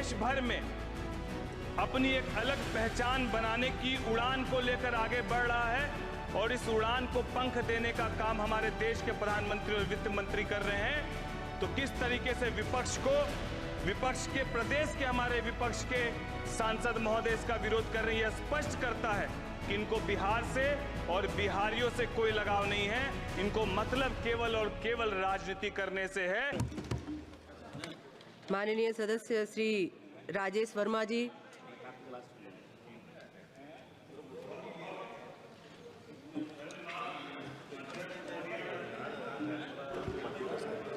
देश भर में अपनी एक अलग पहचान बनाने की उड़ान को लेकर आगे बढ़ रहा है और इस उड़ान को पंख देने का काम हमारे देश के प्रधानमंत्री और वित्त मंत्री कर रहे हैं। तो किस तरीके से विपक्ष के प्रदेश के हमारे विपक्ष के सांसद महोदय इसका विरोध कर रहे हैं, यह स्पष्ट करता है कि इनको बिहार से और बिहारियों से कोई लगाव नहीं है। इनको मतलब केवल और केवल राजनीति करने से है। माननीय सदस्य श्री राजेश वर्मा जी।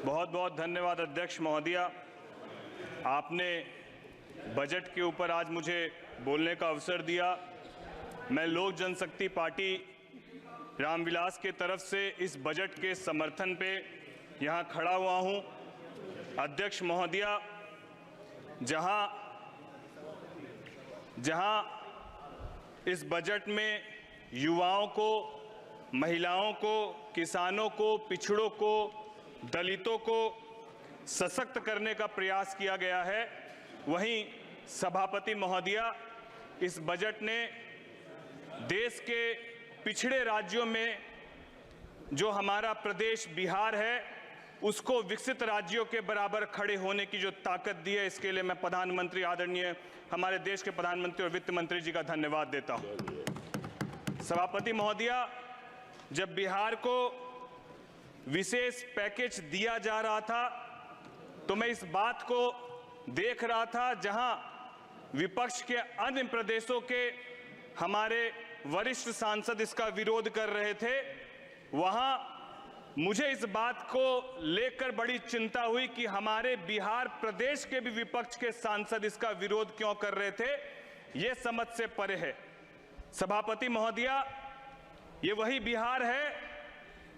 बहुत बहुत धन्यवाद अध्यक्ष महोदया। आपने बजट के ऊपर आज मुझे बोलने का अवसर दिया। मैं लोक जनशक्ति पार्टी रामविलास के तरफ से इस बजट के समर्थन पे यहाँ खड़ा हुआ हूँ। अध्यक्ष महोदया, जहाँ इस बजट में युवाओं को, महिलाओं को, किसानों को, पिछड़ों को, दलितों को सशक्त करने का प्रयास किया गया है, वहीं सभापति महोदया इस बजट ने देश के पिछड़े राज्यों में जो हमारा प्रदेश बिहार है उसको विकसित राज्यों के बराबर खड़े होने की जो ताकत दी है, इसके लिए मैं प्रधानमंत्री आदरणीय हमारे देश के प्रधानमंत्री और वित्त मंत्री जी का धन्यवाद देता हूं। सभापति महोदया, जब बिहार को विशेष पैकेज दिया जा रहा था तो मैं इस बात को देख रहा था, जहां विपक्ष के अन्य प्रदेशों के हमारे वरिष्ठ सांसद इसका विरोध कर रहे थे, वहां मुझे इस बात को लेकर बड़ी चिंता हुई कि हमारे बिहार प्रदेश के भी विपक्ष के सांसद इसका विरोध क्यों कर रहे थे। यह समझ से परे है। सभापति महोदया, ये वही बिहार है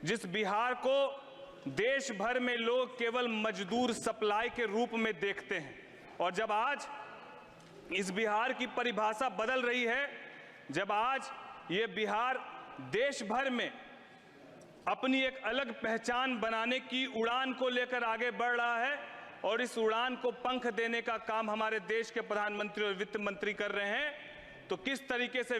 जिस बिहार को देश भर में लोग केवल मजदूर सप्लाई के रूप में देखते हैं, और जब आज इस बिहार की परिभाषा बदल रही है, जब आज ये बिहार देश भर में अपनी एक अलग पहचान बनाने की उड़ान को लेकर आगे बढ़ रहा है और इस उड़ान को पंख देने का काम हमारे देश के प्रधानमंत्री और वित्त मंत्री कर रहे हैं, तो किस तरीके से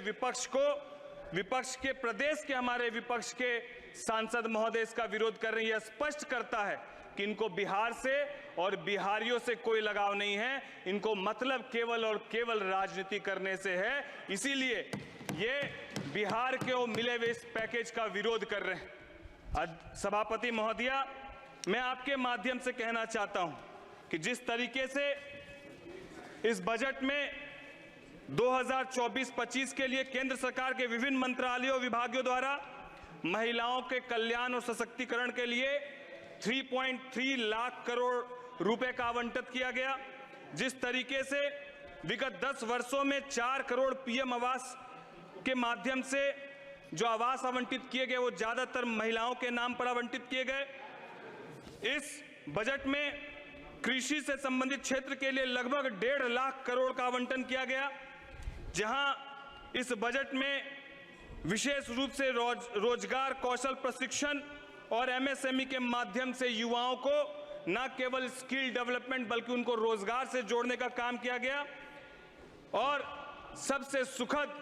विपक्ष के प्रदेश के हमारे विपक्ष के सांसद महोदय इसका विरोध कर रहे हैं, यह स्पष्ट करता है कि इनको बिहार से और बिहारियों से कोई लगाव नहीं है। इनको मतलब केवल और केवल राजनीति करने से है। इसीलिए ये बिहार के वो मिले हुए इस पैकेज का विरोध कर रहे हैं। सभापति महोदया, मैं आपके माध्यम से कहना चाहता हूं कि जिस तरीके से इस बजट में 2024-25 के लिए केंद्र सरकार के विभिन्न मंत्रालयों और विभागों द्वारा महिलाओं के कल्याण और सशक्तिकरण के लिए 3.3 लाख करोड़ रुपए का आवंटित किया गया, जिस तरीके से विगत 10 वर्षों में 4 करोड़ पीएम आवास के माध्यम से जो आवास आवंटित किए गए वो ज्यादातर महिलाओं के नाम पर आवंटित किए गए। इस बजट में कृषि से संबंधित क्षेत्र के लिए लगभग 1.5 लाख करोड़ का आवंटन किया गया, जहां इस बजट में विशेष रूप से रोजगार कौशल प्रशिक्षण और एमएसएमई के माध्यम से युवाओं को न केवल स्किल डेवलपमेंट बल्कि उनको रोजगार से जोड़ने का काम किया गया। और सबसे सुखद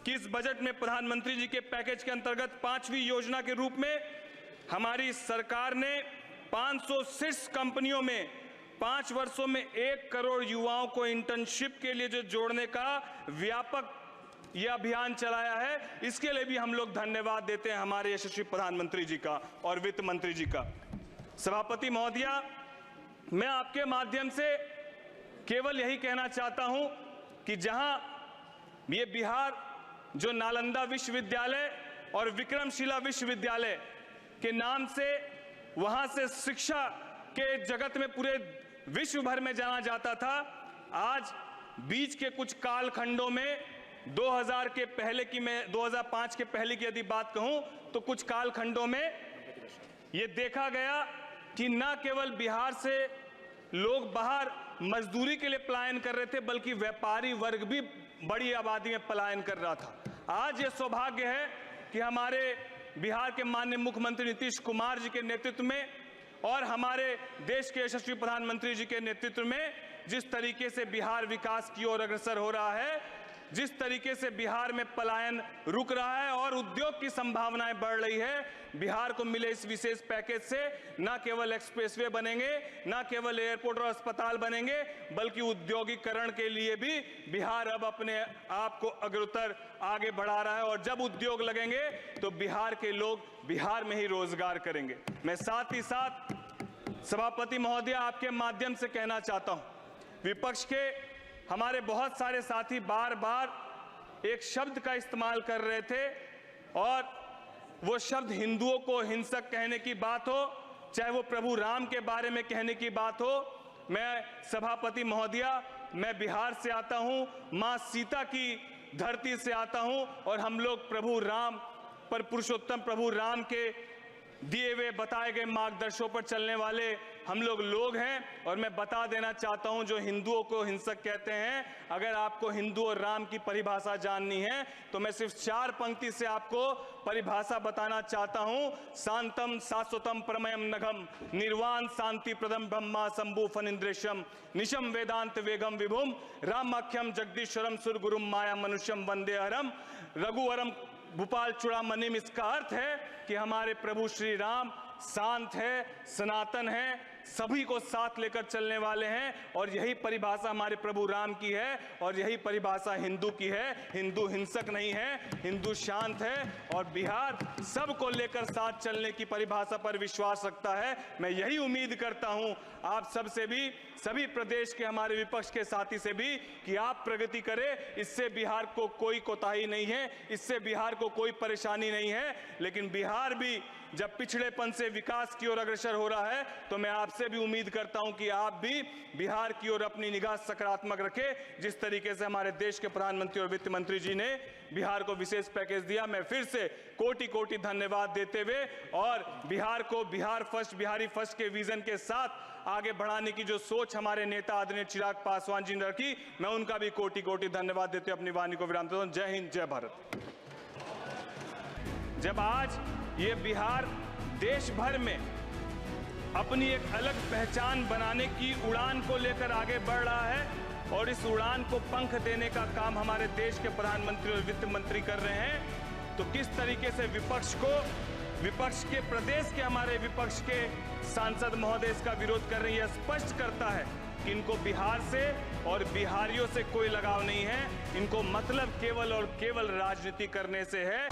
कि इस बजट में प्रधानमंत्री जी के पैकेज के अंतर्गत 5वीं योजना के रूप में हमारी सरकार ने 506 कंपनियों में 5 वर्षों में 1 करोड़ युवाओं को इंटर्नशिप के लिए जो जोड़ने का व्यापक यह अभियान चलाया है। इसके लिए भी हम लोग धन्यवाद देते हैं हमारे यशस्वी प्रधानमंत्री जी का और वित्त मंत्री जी का। सभापति महोदया, मैं आपके माध्यम से केवल यही कहना चाहता हूं कि जहां ये बिहार जो नालंदा विश्वविद्यालय और विक्रमशिला विश्वविद्यालय के नाम से वहां से शिक्षा के जगत में पूरे विश्व भर में जाना जाता था, आज बीच के कुछ कालखंडों में 2000 के पहले की, मैं 2005 के पहले की यदि बात कहूं तो कुछ कालखंडों में यह देखा गया कि न केवल बिहार से लोग बाहर मजदूरी के लिए पलायन कर रहे थे बल्कि व्यापारी वर्ग भी बड़ी आबादी में पलायन कर रहा था। आज ये सौभाग्य है कि हमारे बिहार के माननीय मुख्यमंत्री नीतीश कुमार जी के नेतृत्व में और हमारे देश के यशस्वी प्रधानमंत्री जी के नेतृत्व में जिस तरीके से बिहार विकास की ओर अग्रसर हो रहा है, जिस तरीके से बिहार में पलायन रुक रहा है और उद्योग की संभावनाएं बढ़ रही है, बिहार को मिले इस विशेष पैकेज से न केवल एक्सप्रेसवे बनेंगे, न केवल एयरपोर्ट और अस्पताल बनेंगे, बल्कि उद्योगीकरण के लिए भी बिहार अब अपने आप को अग्रतर आगे बढ़ा रहा है। और जब उद्योग लगेंगे तो बिहार के लोग बिहार में ही रोजगार करेंगे। मैं साथ ही साथ सभापति महोदय आपके माध्यम से कहना चाहता हूं, विपक्ष के हमारे बहुत सारे साथी बार बार एक शब्द का इस्तेमाल कर रहे थे और वो शब्द हिंदुओं को हिंसक कहने की बात हो, चाहे वो प्रभु राम के बारे में कहने की बात हो। मैं सभापति महोदया, मैं बिहार से आता हूं, मां सीता की धरती से आता हूं और हम लोग प्रभु राम पर, पुरुषोत्तम प्रभु राम के दिए हुए बताए गए मार्गदर्शनों पर चलने वाले हम लोग हैं। और मैं बता देना चाहता हूं, जो हिंदुओं को हिंसक कहते हैं, अगर आपको हिंदू और राम की परिभाषा जाननी है तो मैं सिर्फ 4 पंक्ति से आपको परिभाषा बताना चाहता हूं। शांतम शाश्वतम परमयम नघम निर्वाण शांति प्रदम ब्रह्मा शंभु फनिंद्रेशम निशम वेदांत वेगम विभुम रामाख्यम जगदीश्वरम सुरगुरुम माया मनुष्यम वंदे हरम रघुवरम भूपाल चूड़ामणिम। इसका अर्थ है कि हमारे प्रभु श्री राम शांत है, सनातन है, सभी को साथ लेकर चलने वाले हैं और यही परिभाषा हमारे प्रभु राम की है और यही परिभाषा हिंदू की है। हिंदू हिंसक नहीं है, हिंदू शांत है और बिहार सबको लेकर साथ चलने की परिभाषा पर विश्वास रखता है। मैं यही उम्मीद करता हूं आप सबसे भी, सभी प्रदेश के हमारे विपक्ष के साथी से भी, कि आप प्रगति करें। इससे बिहार को कोई कोताही नहीं है, इससे बिहार को कोई परेशानी नहीं है। लेकिन बिहार भी जब पिछड़ेपन से विकास की ओर अग्रसर हो रहा है तो मैं आपसे भी उम्मीद करता हूं कि आप भी बिहार की ओर अपनी निगाह सकारात्मक रखें। जिस तरीके से हमारे देश के प्रधानमंत्री और वित्त मंत्री जी ने बिहार को विशेष पैकेज दिया, मैं फिर से कोटि कोटि धन्यवाद देते हुए और बिहार को बिहार फर्स्ट, बिहारी फर्स्ट के विजन के साथ आगे बढ़ाने की जो सोच हमारे नेता आदरणीय चिराग पासवान जी ने रखी, मैं उनका भी कोटि कोटि धन्यवाद देते हुए अपनी वाणी को विराम देता हूं। जय हिंद, जय भारत। जब आज ये बिहार देश भर में अपनी एक अलग पहचान बनाने की उड़ान को लेकर आगे बढ़ रहा है और इस उड़ान को पंख देने का काम हमारे देश के प्रधानमंत्री और वित्त मंत्री कर रहे हैं, तो किस तरीके से विपक्ष के प्रदेश के हमारे विपक्ष के सांसद महोदय इसका विरोध कर रहे हैं, यह स्पष्ट करता है कि इनको बिहार से और बिहारियों से कोई लगाव नहीं है। इनको मतलब केवल और केवल राजनीति करने से है।